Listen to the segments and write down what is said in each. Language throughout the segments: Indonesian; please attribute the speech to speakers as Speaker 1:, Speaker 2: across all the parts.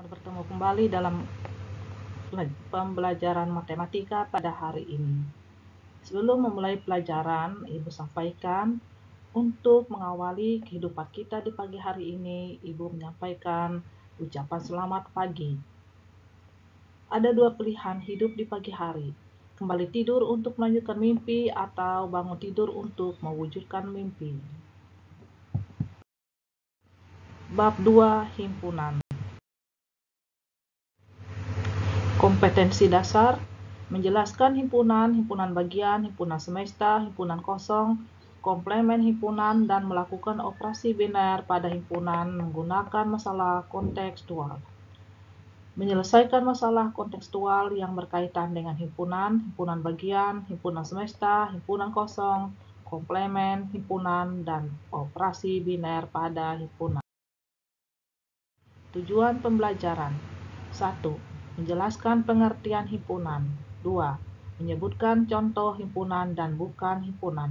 Speaker 1: Bertemu kembali dalam pembelajaran matematika pada hari ini. Sebelum memulai pelajaran, Ibu sampaikan untuk mengawali kehidupan kita di pagi hari ini, Ibu menyampaikan ucapan selamat pagi. Ada dua pilihan hidup di pagi hari, kembali tidur untuk melanjutkan mimpi atau bangun tidur untuk mewujudkan mimpi. Bab 2 Himpunan. Kompetensi dasar menjelaskan himpunan, himpunan bagian, himpunan semesta, himpunan kosong, komplemen himpunan, dan melakukan operasi biner pada himpunan menggunakan masalah kontekstual. Menyelesaikan masalah kontekstual yang berkaitan dengan himpunan, himpunan bagian, himpunan semesta, himpunan kosong, komplemen himpunan, dan operasi biner pada himpunan. Tujuan pembelajaran 1. Menjelaskan pengertian himpunan. 2. Menyebutkan contoh himpunan dan bukan himpunan.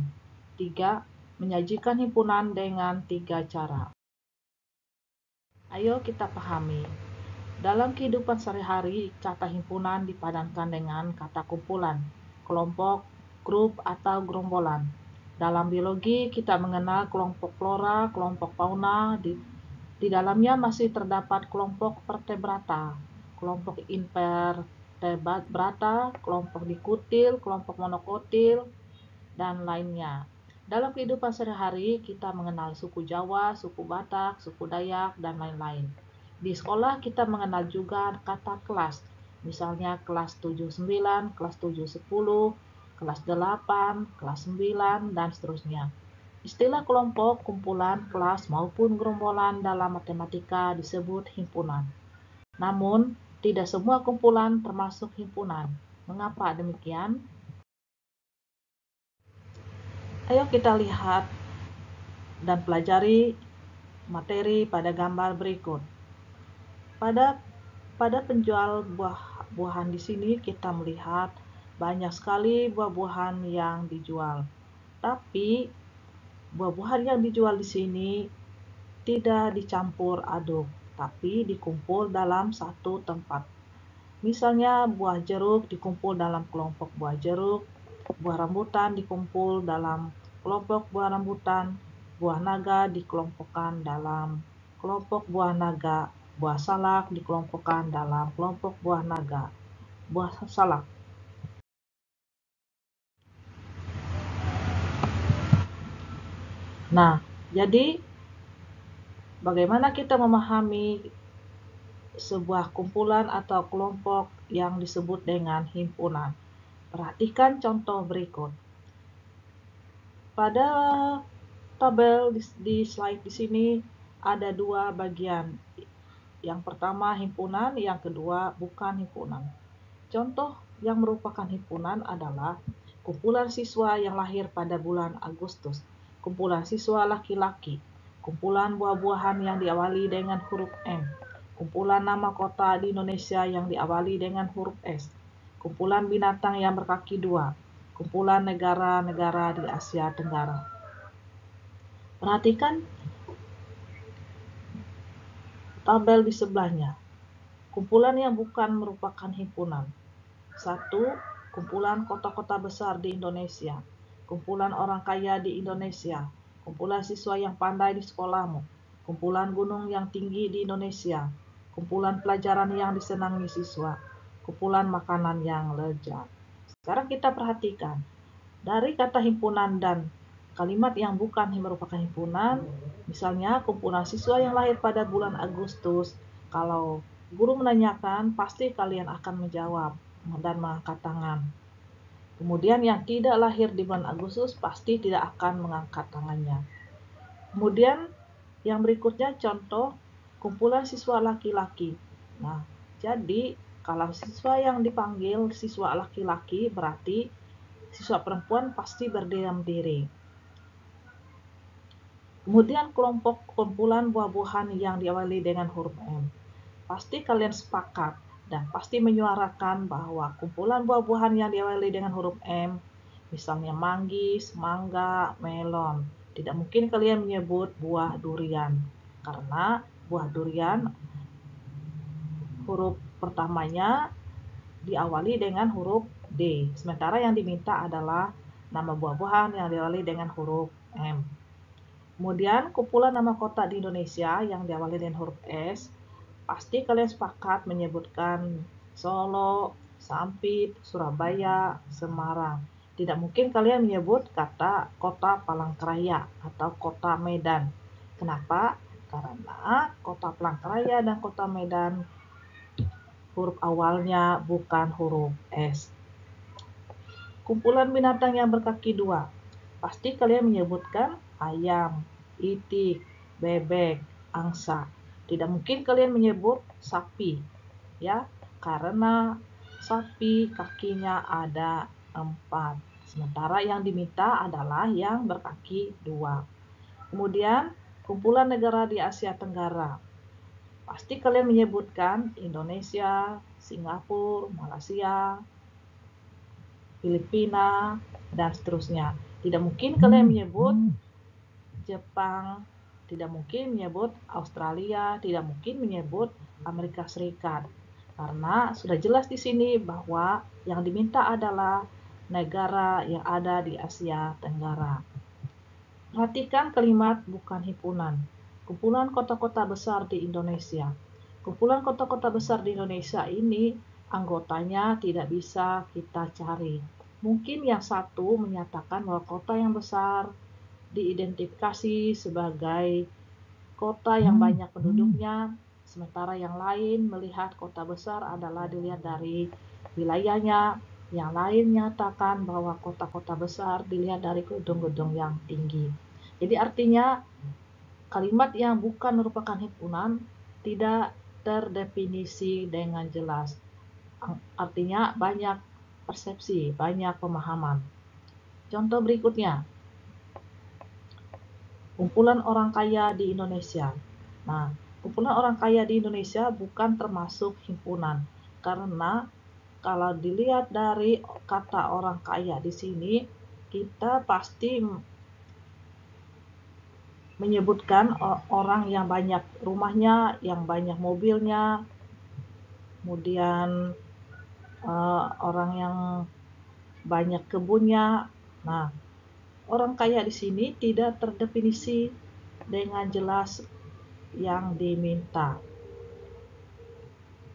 Speaker 1: 3. Menyajikan himpunan dengan 3 cara. Ayo kita pahami. Dalam kehidupan sehari-hari, kata himpunan dipadankan dengan kata kumpulan, kelompok, grup, atau gerombolan. Dalam biologi, kita mengenal kelompok flora, kelompok fauna. Di dalamnya masih terdapat kelompok vertebrata, kelompok invertebrata, kelompok dikutil, kelompok monokotil, dan lainnya. Dalam kehidupan sehari-hari, kita mengenal suku Jawa, suku Batak, suku Dayak, dan lain-lain. Di sekolah, kita mengenal juga kata kelas, misalnya kelas 7-9, kelas 7-10, kelas 8, kelas 9, dan seterusnya. Istilah kelompok, kumpulan, kelas, maupun gerombolan dalam matematika disebut himpunan. Namun, tidak semua kumpulan termasuk himpunan. Mengapa demikian? Ayo kita lihat dan pelajari materi pada gambar berikut. Pada penjual buah-buahan di sini kita melihat banyak sekali buah-buahan yang dijual. Tapi buah-buahan yang dijual di sini tidak dicampur aduk, tapi dikumpul dalam satu tempat. Misalnya buah jeruk dikumpul dalam kelompok buah jeruk, buah rambutan dikumpul dalam kelompok buah rambutan, buah naga dikelompokkan dalam kelompok buah naga, buah salak dikelompokkan dalam kelompok buah naga, buah salak. Nah, jadi bagaimana kita memahami sebuah kumpulan atau kelompok yang disebut dengan himpunan? Perhatikan contoh berikut. Pada tabel di slide di sini ada dua bagian. Yang pertama himpunan, yang kedua bukan himpunan. Contoh yang merupakan himpunan adalah kumpulan siswa yang lahir pada bulan Agustus, kumpulan siswa laki-laki, kumpulan buah-buahan yang diawali dengan huruf M, kumpulan nama kota di Indonesia yang diawali dengan huruf S, kumpulan binatang yang berkaki dua, kumpulan negara-negara di Asia Tenggara. Perhatikan tabel di sebelahnya. Kumpulan yang bukan merupakan himpunan. 1. Kumpulan kota-kota besar di Indonesia. Kumpulan orang kaya di Indonesia. Kumpulan siswa yang pandai di sekolahmu. Kumpulan gunung yang tinggi di Indonesia. Kumpulan pelajaran yang disenangi siswa. Kumpulan makanan yang lezat. Sekarang kita perhatikan. Dari kata himpunan dan kalimat yang bukan merupakan himpunan, misalnya kumpulan siswa yang lahir pada bulan Agustus, kalau guru menanyakan, pasti kalian akan menjawab dan mengangkat tangan. Kemudian yang tidak lahir di bulan Agustus pasti tidak akan mengangkat tangannya. Kemudian yang berikutnya contoh kumpulan siswa laki-laki. Nah, jadi kalau siswa yang dipanggil siswa laki-laki berarti siswa perempuan pasti berdiam diri. Kemudian kelompok kumpulan buah-buahan yang diawali dengan huruf M. Pasti kalian sepakat dan pasti menyuarakan bahwa kumpulan buah-buahan yang diawali dengan huruf M, misalnya manggis, mangga, melon. Tidak mungkin kalian menyebut buah durian, karena buah durian huruf pertamanya diawali dengan huruf D, sementara yang diminta adalah nama buah-buahan yang diawali dengan huruf M. Kemudian kumpulan nama kota di Indonesia yang diawali dengan huruf S, pasti kalian sepakat menyebutkan Solo, Sampit, Surabaya, Semarang. Tidak mungkin kalian menyebut kata kota Palangkaraya atau kota Medan. Kenapa? Karena kota Palangkaraya dan kota Medan huruf awalnya bukan huruf S. Kumpulan binatang yang berkaki dua. Pasti kalian menyebutkan ayam, itik, bebek, angsa. Tidak mungkin kalian menyebut sapi, ya, karena sapi kakinya ada 4. Sementara yang diminta adalah yang berkaki 2. Kemudian, kumpulan negara di Asia Tenggara. Pasti kalian menyebutkan Indonesia, Singapura, Malaysia, Filipina, dan seterusnya. Tidak mungkin kalian menyebut Jepang, tidak mungkin menyebut Australia, tidak mungkin menyebut Amerika Serikat. Karena sudah jelas di sini bahwa yang diminta adalah negara yang ada di Asia Tenggara. Perhatikan kalimat bukan himpunan. Kumpulan kota-kota besar di Indonesia. Kumpulan kota-kota besar di Indonesia ini anggotanya tidak bisa kita cari. Mungkin yang satu menyatakan bahwa kota yang besar diidentifikasi sebagai kota yang banyak penduduknya, sementara yang lain melihat kota besar adalah dilihat dari wilayahnya, yang lain menyatakan bahwa kota-kota besar dilihat dari gedung-gedung yang tinggi. Jadi artinya kalimat yang bukan merupakan himpunan tidak terdefinisi dengan jelas. Artinya banyak persepsi, banyak pemahaman. Contoh berikutnya, kumpulan orang kaya di Indonesia. Nah, kumpulan orang kaya di Indonesia bukan termasuk himpunan, karena kalau dilihat dari kata orang kaya di sini, kita pasti menyebutkan orang yang banyak rumahnya, yang banyak mobilnya, kemudian orang yang banyak kebunnya. Nah, orang kaya di sini tidak terdefinisi dengan jelas yang diminta.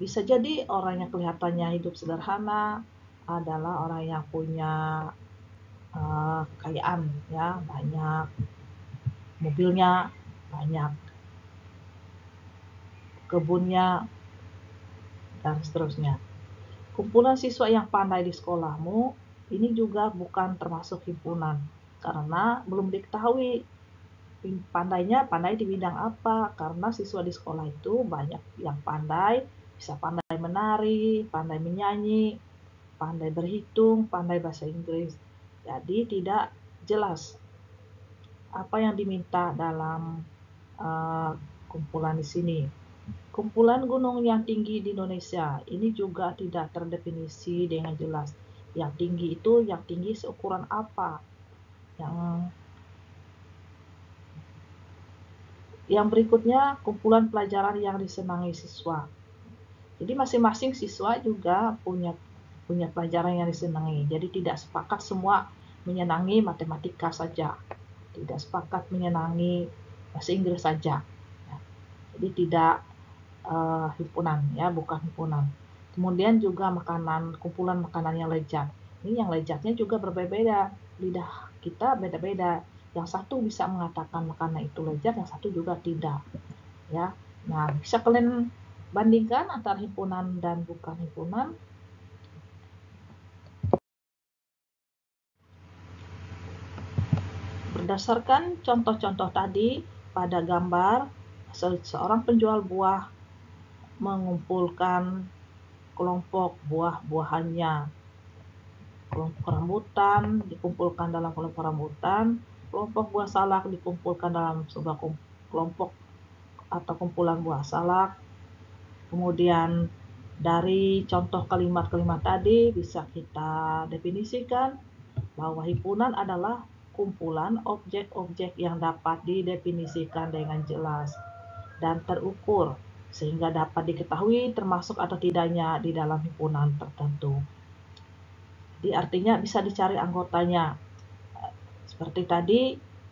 Speaker 1: Bisa jadi orang yang kelihatannya hidup sederhana adalah orang yang punya kekayaan, ya, banyak mobilnya, banyak kebunnya, dan seterusnya. Kumpulan siswa yang pandai di sekolahmu ini juga bukan termasuk himpunan, karena belum diketahui pandainya pandai di bidang apa, karena siswa di sekolah itu banyak yang pandai, bisa pandai menari, pandai menyanyi, pandai berhitung, pandai bahasa Inggris. Jadi tidak jelas apa yang diminta dalam kumpulan di sini. Kumpulan gunung yang tinggi di Indonesia ini juga tidak terdefinisi dengan jelas. Yang tinggi itu yang tinggi seukuran apa? Yang berikutnya, kumpulan pelajaran yang disenangi siswa. Jadi masing-masing siswa juga punya pelajaran yang disenangi. Jadi tidak sepakat semua menyenangi matematika saja. Tidak sepakat menyenangi bahasa Inggris saja. Jadi tidak himpunan, ya, bukan himpunan. Kemudian juga kumpulan makanan yang lezat. Ini yang lezatnya juga berbeda-beda. Lidah kita beda-beda. Yang satu bisa mengatakan makanan itu lezat, yang satu juga tidak. Ya, nah bisa kalian bandingkan antara himpunan dan bukan himpunan. Berdasarkan contoh-contoh tadi, pada gambar seorang penjual buah mengumpulkan kelompok buah-buahannya. Kelompok rambutan dikumpulkan dalam kelompok rambutan, kelompok buah salak dikumpulkan dalam sebuah kelompok atau kumpulan buah salak. Kemudian dari contoh kalimat-kalimat tadi bisa kita definisikan bahwa himpunan adalah kumpulan objek-objek yang dapat didefinisikan dengan jelas dan terukur. sehingga dapat diketahui termasuk atau tidaknya di dalam himpunan tertentu. Jadi artinya bisa dicari anggotanya. Seperti tadi,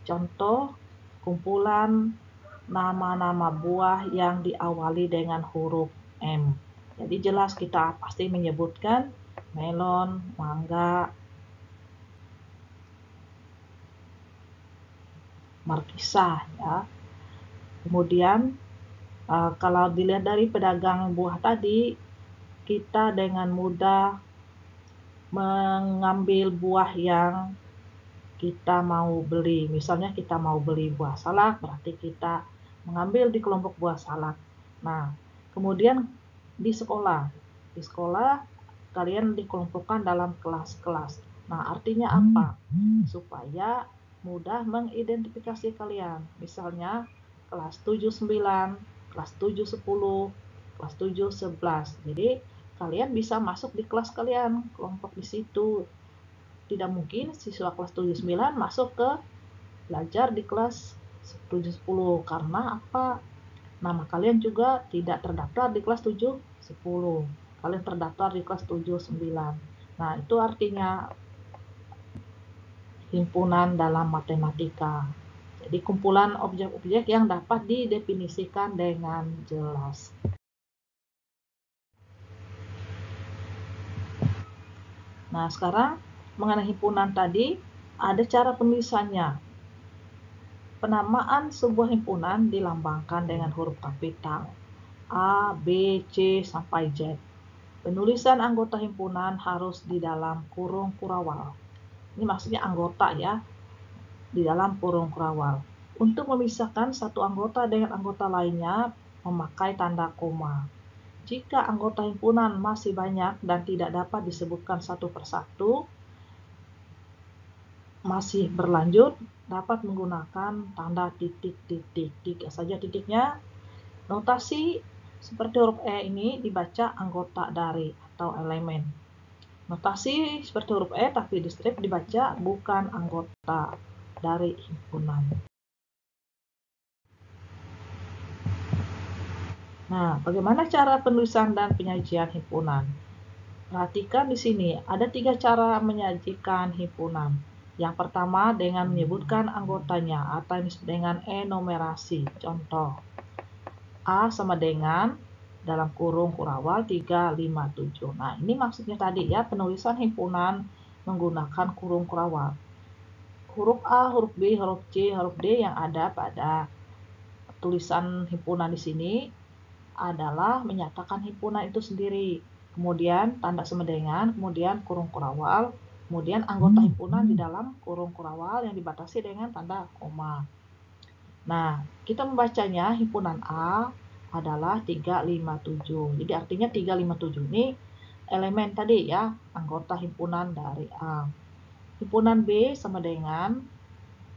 Speaker 1: contoh kumpulan nama-nama buah yang diawali dengan huruf M. Jadi jelas kita pasti menyebutkan melon, mangga, markisa, ya. Kemudian kalau dilihat dari pedagang buah tadi, kita dengan mudah mengambil buah yang kita mau beli. Misalnya kita mau beli buah salak, berarti kita mengambil di kelompok buah salak. Nah, kemudian di sekolah kalian dikelompokkan dalam kelas-kelas. Nah, artinya apa? Supaya mudah mengidentifikasi kalian. Misalnya kelas 7-9, kelas 7-10, kelas 7-11. Jadi kalian bisa masuk di kelas kalian, kelompok di situ. Tidak mungkin siswa kelas 7-9 masuk ke belajar di kelas 7-10 karena apa? Nama kalian juga tidak terdaftar di kelas 7-10. Kalian terdaftar di kelas 7-9. Nah, itu artinya himpunan dalam matematika. Jadi kumpulan objek-objek yang dapat didefinisikan dengan jelas. Nah, sekarang mengenai himpunan tadi, ada cara penulisannya. Penamaan sebuah himpunan dilambangkan dengan huruf kapital A, B, C, sampai Z. Penulisan anggota himpunan harus di dalam kurung kurawal. Ini maksudnya anggota ya, di dalam kurung kurawal. Untuk memisahkan satu anggota dengan anggota lainnya, memakai tanda koma. Jika anggota himpunan masih banyak dan tidak dapat disebutkan satu persatu, masih berlanjut, dapat menggunakan tanda titik-titik. Tiga saja titiknya. Notasi seperti huruf E ini dibaca anggota dari atau elemen. Notasi seperti huruf E tapi di strip dibaca bukan anggota dari himpunan. Nah, bagaimana cara penulisan dan penyajian himpunan? Perhatikan di sini, ada 3 cara menyajikan himpunan. Yang pertama dengan menyebutkan anggotanya atau dengan enumerasi. Contoh, A sama dengan dalam kurung kurawal 357. Nah, ini maksudnya tadi ya, penulisan himpunan menggunakan kurung kurawal. Huruf A, huruf B, huruf C, huruf D yang ada pada tulisan himpunan di sini adalah menyatakan himpunan itu sendiri. Kemudian tanda sama dengan, kemudian kurung kurawal, kemudian anggota himpunan di dalam kurung kurawal yang dibatasi dengan tanda koma. Nah, kita membacanya himpunan A adalah 357. Jadi artinya 357 ini elemen tadi ya, anggota himpunan dari A. Himpunan B sama dengan,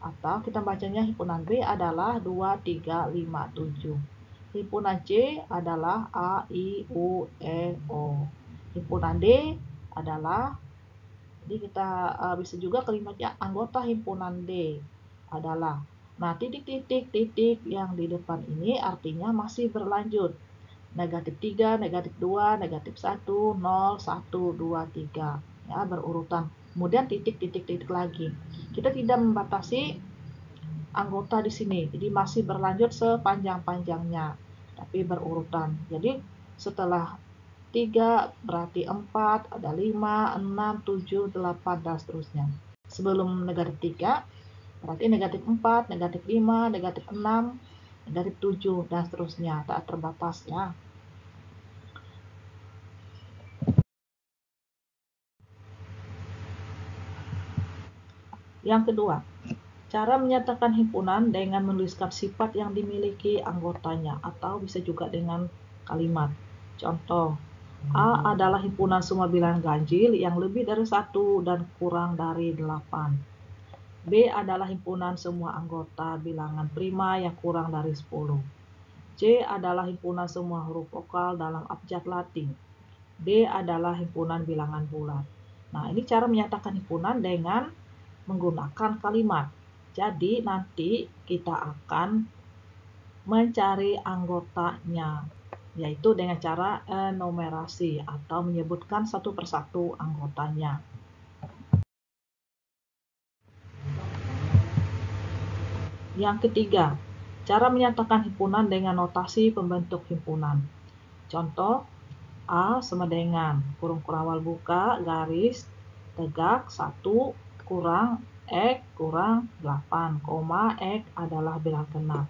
Speaker 1: atau kita bacanya himpunan B adalah 2357. Himpunan C adalah A, I, U, E, O. Himpunan D adalah, jadi kita bisa juga kalimatnya anggota himpunan D adalah. Nah, titik-titik yang di depan ini artinya masih berlanjut. Negatif 3, negatif 2, negatif 1, 0, 1, 2, 3. Ya, berurutan. Kemudian titik-titik lagi. Kita tidak membatasi anggota di sini, jadi masih berlanjut sepanjang-panjangnya, tapi berurutan. Jadi setelah 3 berarti 4, ada 5, 6, 7, 8, dan seterusnya. Sebelum negatif 3 berarti negatif 4, negatif 5, negatif 6, negatif 7, dan seterusnya, tak terbatas ya. Yang kedua, cara menyatakan himpunan dengan menuliskan sifat yang dimiliki anggotanya atau bisa juga dengan kalimat. Contoh, A adalah himpunan semua bilangan ganjil yang lebih dari 1 dan kurang dari 8. B adalah himpunan semua anggota bilangan prima yang kurang dari 10. C adalah himpunan semua huruf vokal dalam abjad Latin. D adalah himpunan bilangan bulat. Nah, ini cara menyatakan himpunan dengan menggunakan kalimat. Jadi nanti kita akan mencari anggotanya. yaitu dengan cara enumerasi atau menyebutkan satu persatu anggotanya. Yang ketiga, cara menyatakan himpunan dengan notasi pembentuk himpunan. Contoh, A sama dengan kurung kurawal buka, garis, tegak, 1, kurang, X, kurang, 8, koma, X adalah bilangan genap.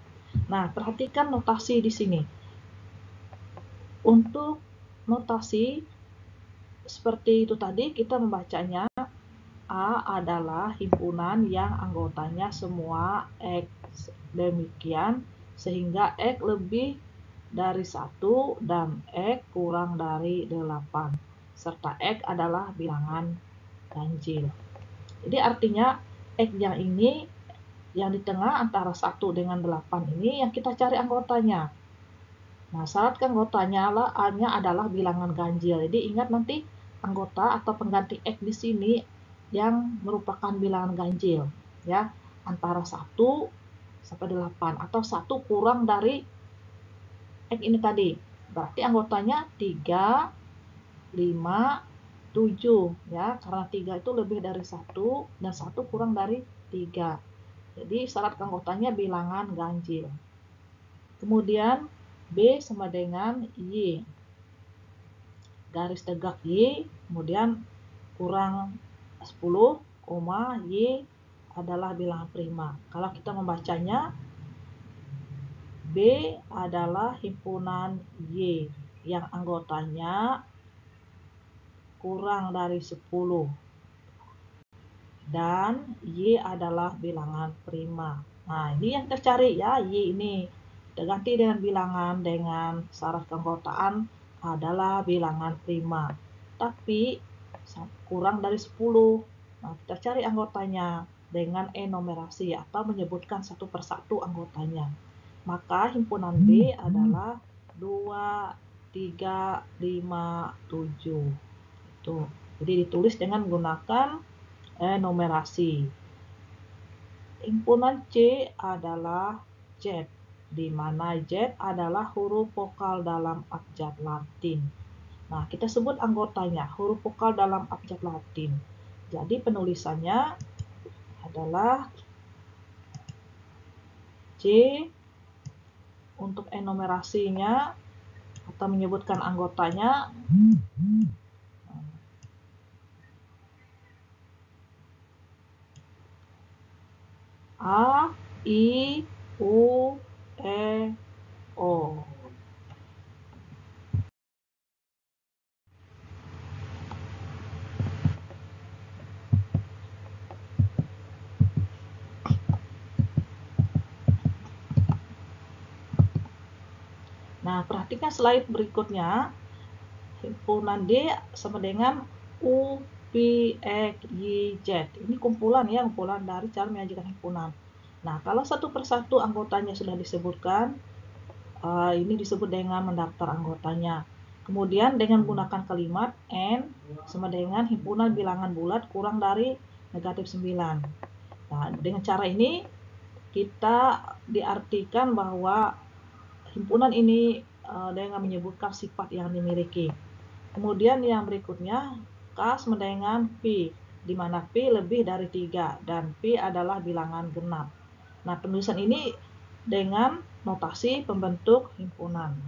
Speaker 1: Nah, perhatikan notasi di sini. Untuk notasi seperti itu tadi, kita membacanya A adalah himpunan yang anggotanya semua X. Demikian, sehingga X lebih dari 1 dan X kurang dari 8. Serta X adalah bilangan ganjil. Jadi artinya X yang ini, yang di tengah antara 1 dengan 8 ini yang kita cari anggotanya. Nah, syarat anggotanya A-nya adalah bilangan ganjil. Jadi ingat nanti anggota atau pengganti X di sini yang merupakan bilangan ganjil, ya, antara 1 sampai 8 atau 1 kurang dari X ini tadi. Berarti anggotanya 3, 5, 7, ya, karena 3 itu lebih dari 1 dan 1 kurang dari 3. Jadi syarat anggotanya bilangan ganjil. Kemudian B sama dengan Y. Garis tegak Y, kemudian kurang 10, Y adalah bilangan prima. Kalau kita membacanya, B adalah himpunan Y yang anggotanya kurang dari 10 dan Y adalah bilangan prima. Nah, ini yang tercari ya, Y ini. Kita ganti dengan bilangan dengan syarat keanggotaan adalah bilangan prima. Tapi kurang dari 10. Nah, kita cari anggotanya dengan enumerasi atau menyebutkan satu persatu anggotanya. Maka himpunan B adalah 2, 3, 5, 7. Itu. Jadi ditulis dengan menggunakan enumerasi. Himpunan C adalah Z, di mana Z adalah huruf vokal dalam abjad Latin. Nah, kita sebut anggotanya huruf vokal dalam abjad Latin. Jadi penulisannya adalah C untuk enumerasinya atau menyebutkan anggotanya A, I, U, E, O. Nah, perhatikan slide berikutnya. Himpunan D sama dengan U, P, X, Y, Z. Ini kumpulan ya, kumpulan dari cara menyajikan himpunan. Nah, kalau satu persatu anggotanya sudah disebutkan, ini disebut dengan mendaftar anggotanya. Kemudian dengan menggunakan kalimat N sama dengan himpunan bilangan bulat kurang dari negatif 9. Nah, dengan cara ini kita diartikan bahwa himpunan ini dengan menyebutkan sifat yang dimiliki. Kemudian yang berikutnya, K sama dengan P, di mana P lebih dari 3 dan P adalah bilangan genap. Nah, penulisan ini dengan notasi pembentuk himpunan.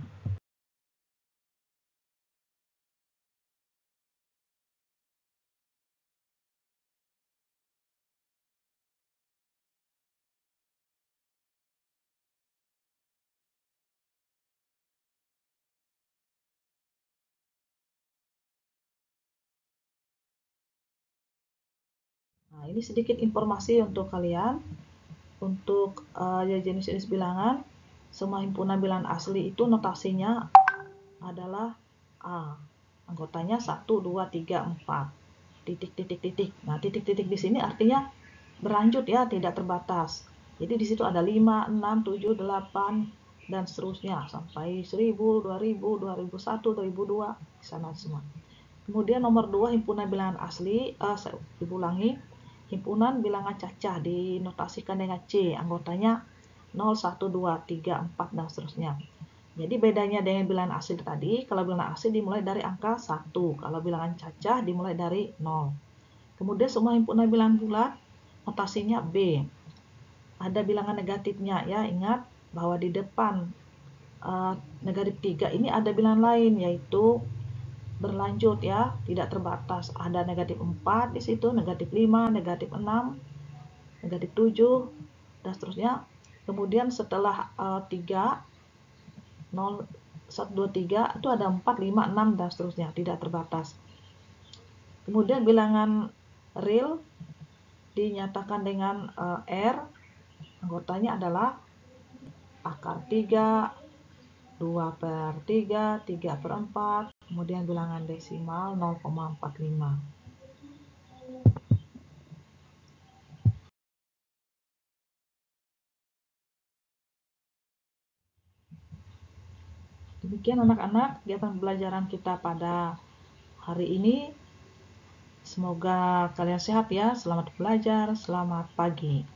Speaker 1: Nah, ini sedikit informasi untuk kalian. Untuk jenis-jenis bilangan, semua himpunan bilangan asli itu notasinya adalah A. Anggotanya 1, 2, 3, 4. Titik, titik, titik. Nah, titik-titik di sini artinya berlanjut ya, tidak terbatas. Jadi di situ ada 5, 6, 7, 8, dan seterusnya sampai 1000, 2000, 2001, 2002, di sana semua. Kemudian nomor 2, himpunan bilangan asli, saya ulangi, himpunan bilangan cacah dinotasikan dengan C, anggotanya 0, 1, 2, 3, 4, dan seterusnya. Jadi bedanya dengan bilangan asli tadi, kalau bilangan asli dimulai dari angka 1, kalau bilangan cacah dimulai dari 0. Kemudian semua himpunan bilangan bulat, notasinya B. Ada bilangan negatifnya ya, ingat bahwa di depan negatif 3 ini ada bilangan lain, yaitu berlanjut ya, tidak terbatas. Ada negatif 4 di situ, negatif 5, negatif 6, negatif 7, dan seterusnya. Kemudian setelah 3, 0, 1, 2, 3 itu ada 4, 5, 6 dan seterusnya, tidak terbatas. Kemudian bilangan real dinyatakan dengan R, anggotanya adalah akar 3, 2/3, 3/4, kemudian bilangan desimal 0,45. Demikian anak-anak kegiatan pembelajaran kita pada hari ini. Semoga kalian sehat ya. Selamat belajar, selamat pagi.